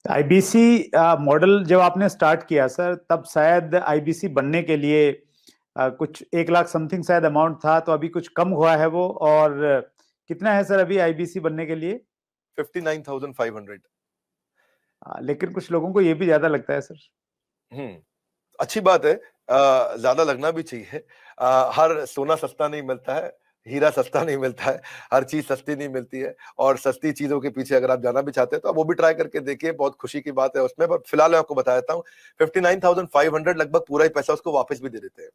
IBC model जब आपने start किया सर, तब शायद आईबीसी बनने के लिए कुछ 1 लाख समथिंग शायद अमाउंट था, तो अभी कुछ कम हुआ है वो। और कितना है सर अभी आईबीसी बनने के लिए? 59,500। लेकिन कुछ लोगों को ये भी ज्यादा लगता है सर। अच्छी बात है। ज्यादा लगना भी चाहिए। हर सोना सस्ता नहीं मिलता है, हीरा सस्ता नहीं मिलता है, हर चीज सस्ती नहीं मिलती है। और सस्ती चीजों के पीछे अगर आप जाना भी चाहते हैं तो आप वो भी ट्राई करके देखिए, बहुत खुशी की बात है उसमें। पर फिलहाल मैं आपको बता देता हूँ, 59,500 लगभग पूरा ही पैसा उसको वापस भी दे देते हैं।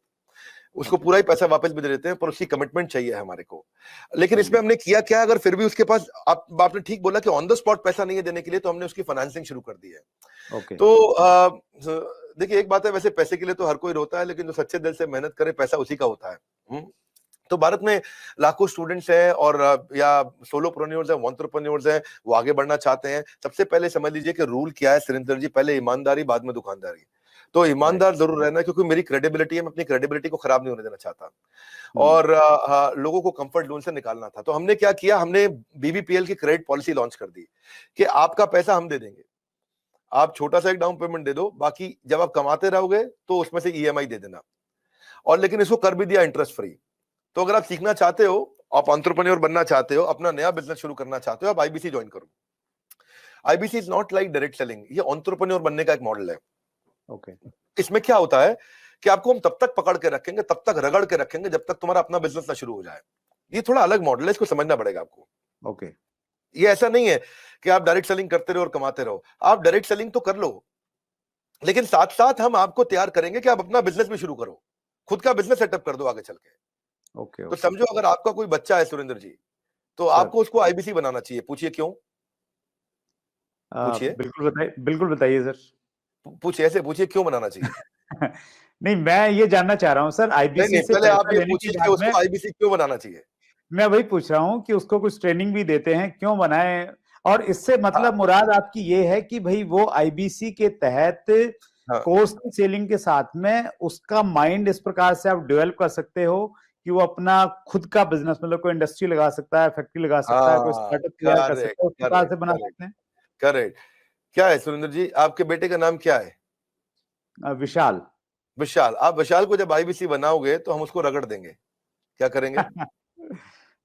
उसको पूरा ही पैसा वापस भी दे देते हैं, पर उसकी कमिटमेंट चाहिए हमारे को। लेकिन इसमें हमने किया क्या, अगर फिर भी उसके पास, आपने ठीक बोला कि ऑन द स्पॉट पैसा नहीं है देने के लिए, तो हमने उसकी फाइनेंसिंग शुरू कर दी है। ओके। तो देखिए, एक बात है, वैसे पैसे के लिए तो हर कोई रोता है, लेकिन जो सच्चे दिल से मेहनत करे पैसा उसी का होता है। तो भारत में लाखों स्टूडेंट्स हैं और या सोलोप्रेन्योर्स हैं, एंटरप्रेन्योर्स हैं, वो आगे बढ़ना चाहते हैं। सबसे पहले समझ लीजिए कि रूल क्या है सुरेंद्र जी, पहले ईमानदारी, बाद में दुकानदारी। तो ईमानदार जरूर रहना, क्योंकि मेरी क्रेडिबिलिटी है, मैं अपनी क्रेडिबिलिटी को खराब नहीं होने देना चाहता। और लोगों को कंफर्ट जोन से निकालना था। तो हमने क्या किया, हमने बीबीपीएल की क्रेडिट पॉलिसी लॉन्च कर दी कि आपका पैसा हम दे देंगे, आप छोटा सा एक डाउन पेमेंट दे दो, बाकी जब आप कमाते रहोगे तो उसमें से ईएमआई दे देना। और लेकिन इसको कर भी दिया इंटरेस्ट फ्री। तो अगर आप सीखना चाहते हो, आप एंटरप्रेन्योर बनना चाहते हो, अपना नया बिजनेस शुरू करना चाहते हो, आप आईबीसी ज्वाइन करो। IBC is not like direct selling, ये एंटरप्रेन्योर बनने का एक मॉडल है। ओके। इसमें क्या होता है कि आपको हम तब तक पकड़ के रखेंगे, तब तक रगड़ के रखेंगे, जब तक तुम्हारा अपना बिजनेस ना शुरू हो जाए। ये थोड़ा अलग मॉडल है, इसको समझना पड़ेगा आपको। ओके। ये ऐसा नहीं है कि आप डायरेक्ट सेलिंग करते रहो और कमाते रहो। आप डायरेक्ट सेलिंग तो कर लो, लेकिन साथ साथ हम आपको तैयार करेंगे कि आप अपना बिजनेस भी शुरू करो, खुद का बिजनेस सेटअप कर दो आगे चल के। ओके। तो समझो, अगर आपका कोई बच्चा है सुरेंद्र जी, तो आपको उसको आईबीसी बनाना चाहिए। पूछिए क्यों? पूछिए, बिल्कुल बताइए, बिल्कुल बताइए सर। पूछिए, ऐसे पूछिए क्यों बनाना चाहिए। नहीं, मैं ये जानना चाह रहा हूँ सर, नहीं आईबीसी नहीं, से पहले आप पैसा ये लेने के पूछिए कि बाद में। उसको आईबीसी क्यों बनाना चाहिए। मैं वही पूछ रहा हूँ कि उसको कुछ ट्रेनिंग भी देते हैं, क्यों बनाए? और इससे मतलब हाँ, मुराद आपकी ये है कि भाई वो आईबीसी के तहत हाँ, कोर्स सेलिंग के साथ में उसका माइंड इस प्रकार से आप डेवलप कर सकते हो कि वो अपना खुद का बिजनेस, मतलब कोई इंडस्ट्री लगा सकता है, फैक्ट्री लगा सकता है, कोई हाँ, स्टार्टअप तैयार कर करेक्ट सकता है, उस प्रकार करेक्ट से बना करेक्ट सकते हैं। करेक्ट। क्या है सुरेंद्र जी, आपके बेटे का नाम क्या है? विशाल। विशाल। आप विशाल को जब आईबीसी बनाओगे तो हम उसको रगड़ देंगे। क्या करेंगे?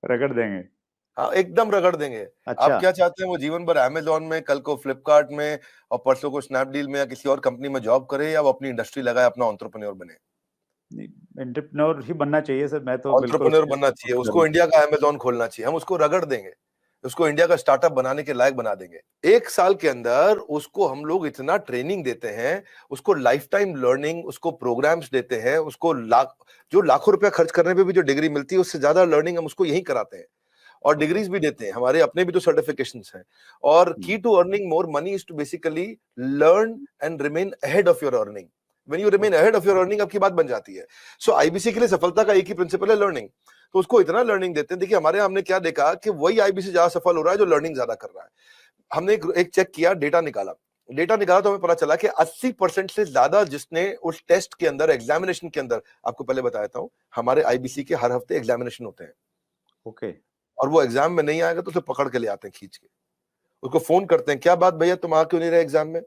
रगड़ देंगे। हाँ, एकदम रगड़ देंगे। आप अच्छा। क्या चाहते हैं, वो जीवन भर अमेजोन में, कल को फ्लिपकार्ट में, और परसों को स्नैपडील में या किसी और कंपनी में जॉब करे, या वो अपनी इंडस्ट्री लगाए, अपना एंटरप्रेन्योर बने? एंटरप्रेन्योर ही बनना चाहिए सर, मैं तो बिल्कुल एंटरप्रेन्योर उसमें बनना support चाहिए उसको, करूंगा। इंडिया का अमेजोन खोलना चाहिए। हम उसको रगड़ देंगे, उसको इंडिया का स्टार्टअप बनाने के लायक बना देंगे। 1 साल के अंदर उसको हम लोग इतना ट्रेनिंग देते हैं, उसको लाइफ टाइम लर्निंग, उसको प्रोग्राम्स देते हैं, उसको जो लाखों रुपया खर्च करने पे भी जो डिग्री मिलती है, उससे ज्यादा लर्निंग हम उसको यही कराते हैं। और ओके। डिग्रीज भी देते हैं, हमारे अपने भी तो सर्टिफिकेशंस हैं। और key to earning more money is to basically learn and remain ahead of your earning. When you remain ahead of your earning, आपकी बात बन जाती है। सो आईबीसी के लिए सफलता का एक ही प्रिंसिपल है, लर्निंग। तो उसको इतना लर्निंग देते हैं। देखिए, हमारे हमने क्या देखा कि वही आईबीसी ज्यादा सफल हो रहा है जो लर्निंग ज्यादा कर रहा है। हमने एक चेक किया, डेटा निकाला। तो हमें पता चला कि 80% से ज्यादा जिसने उस टेस्ट के अंदर, एग्जामिनेशन के अंदर, आपको पहले बताया था, हमारे आईबीसी के हर हफ्ते एग्जामिनेशन होते हैं। ओके। और वो एग्जाम में नहीं आएगा तो उसे पकड़ के ले आते हैं खींच के। उसको फोन करते हैं, क्या बात भैया, तुम आ क्यों नहीं रहे एग्जाम में?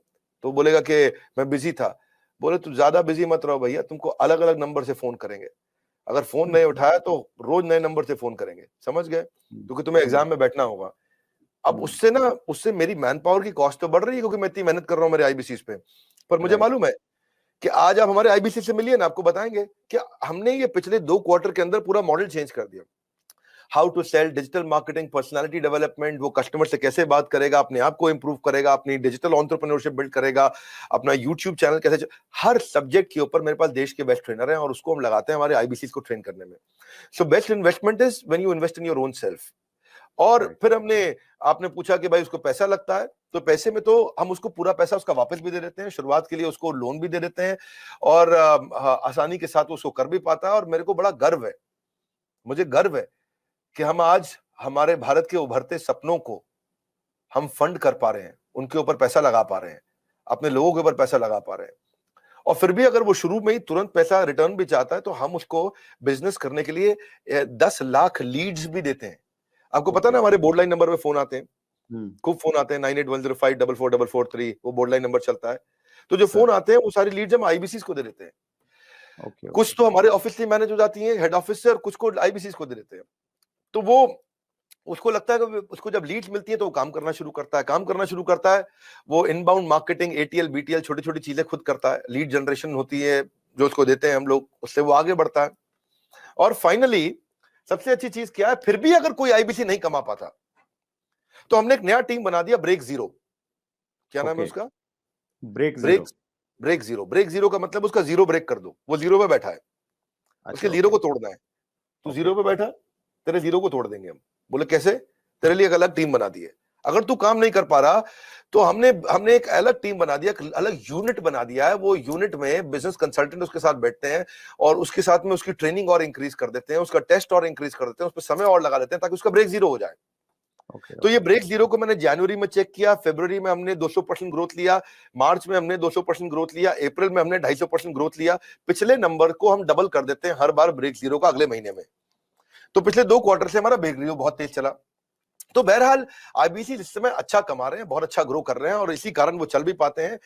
तो बोलेगा कि मैं बिजी था। बोले तू ज्यादा बिजी मत रहो भैया, तुमको अलग अलग नंबर से फोन करेंगे। अगर फोन नहीं उठाया तो रोज नए नंबर से फोन करेंगे, समझ गए? क्योंकि तुम्हें एग्जाम में बैठना होगा। अब उससे मेरी मैन पावर की कॉस्ट तो बढ़ रही है, क्योंकि मैं इतनी मेहनत कर रहा हूँ मेरे आईबीसी पे। पर मुझे राइट। मालूम है कि आज आप हमारे आईबीसी से मिलिए ना, आपको बताएंगे कि हमने ये पिछले 2 क्वार्टर के अंदर पूरा मॉडल चेंज कर दिया। How to sell, digital marketing, personality development, वो कस्टमर से कैसे बात करेगा, अपने आप को इंप्रूव करेगा, अपनी डिजिटल एंटरप्रेन्योरशिप बिल्ड करेगा, अपना यूट्यूब चैनल कैसे हर सब्जेक्ट के ऊपर मेरे पास देश के बेस्ट ट्रेनर हैं, और उसको हम लगाते हैं हमारे आईबीसी को ट्रेन करने में। So best investment is when you invest in your own self. और राइट। फिर आपने पूछा कि भाई उसको पैसा लगता है, तो पैसे में तो हम उसको पूरा पैसा उसका वापस भी दे देते हैं, शुरुआत के लिए उसको लोन भी दे देते हैं, और आसानी के साथ उसको कर भी पाता है। और मेरे को बड़ा गर्व है, मुझे गर्व है कि हम आज हमारे भारत के उभरते सपनों को हम फंड कर पा रहे हैं, उनके ऊपर पैसा लगा पा रहे हैं, अपने लोगों के ऊपर पैसा लगा पा रहे हैं। और फिर भी अगर वो शुरू में ही तुरंत पैसा रिटर्न भी चाहता है, तो हम उसको बिजनेस करने के लिए 10 लाख लीड्स भी देते हैं। आपको पता ओके। ना, हमारे बोर्ड लाइन नंबर पे फोन आते हैं, खूब फोन आते हैं 9810544443, वो बोर्ड लाइन नंबर चलता है। तो जो फोन आते हैं वो सारी लीड्स हम आईबीसीज को दे देते हैं। कुछ तो हमारे ऑफिस से मैनेज हो जाती हैं हेड ऑफिस से, और कुछ को आईबीसीज को दे देते हैं। तो वो उसको लगता है कि उसको जब लीड्स मिलती है तो वो काम करना शुरू करता है। वो इनबाउंड मार्केटिंग, एटीएल बीटीएल, छोटी छोटी चीजें खुद करता है। लीड जनरेशन होती है जो उसको देते हैं हम लोग, उससे वो आगे बढ़ता है। और फाइनली सबसे अच्छी चीज क्या है, फिर भी अगर कोई आईबीसी नहीं कमा पाता तो हमने एक नया टीम बना दिया, ब्रेक जीरो। क्या नाम है उसका? Break zero. ब्रेक जीरो का मतलब उसका जीरो ब्रेक कर दो। वो जीरो पे बैठा है, उसके जीरो को तोड़ना है। तू जीरो पे बैठा, तेरे जीरो को तोड़ देंगे हम। बोले कैसे? तेरे लिए एक अलग टीम बना दी है। अगर तू काम नहीं कर पा रहा तो हमने एक अलग टीम बना दिया, अलग यूनिट बना दिया है। वो यूनिट में बिजनेस कंसल्टेंट उसके साथ बैठते हैं और उसके साथ में उसकी ट्रेनिंग और इंक्रीज कर देते हैं, उसका टेस्ट और इंक्रीज कर देते हैं, उस पर समय और लगा देते हैं ताकि उसका ब्रेक जीरो हो जाए। तो ये ब्रेक जीरो को मैंने जनवरी में चेक किया, फरवरी में हमने 200% ग्रोथ लिया, मार्च में हमने 200% ग्रोथ लिया, अप्रैल में हमने 250% ग्रोथ लिया। पिछले नंबर को हम डबल कर देते हैं हर बार ब्रेक जीरो का अगले महीने में। तो पिछले 2 क्वार्टर से हमारा ब्रेक जीरो बहुत तेज चला। तो बहरहाल आईबीसी इस समय अच्छा कमा रहे हैं, बहुत अच्छा ग्रो कर रहे हैं, और इसी कारण वो चल भी पाते हैं।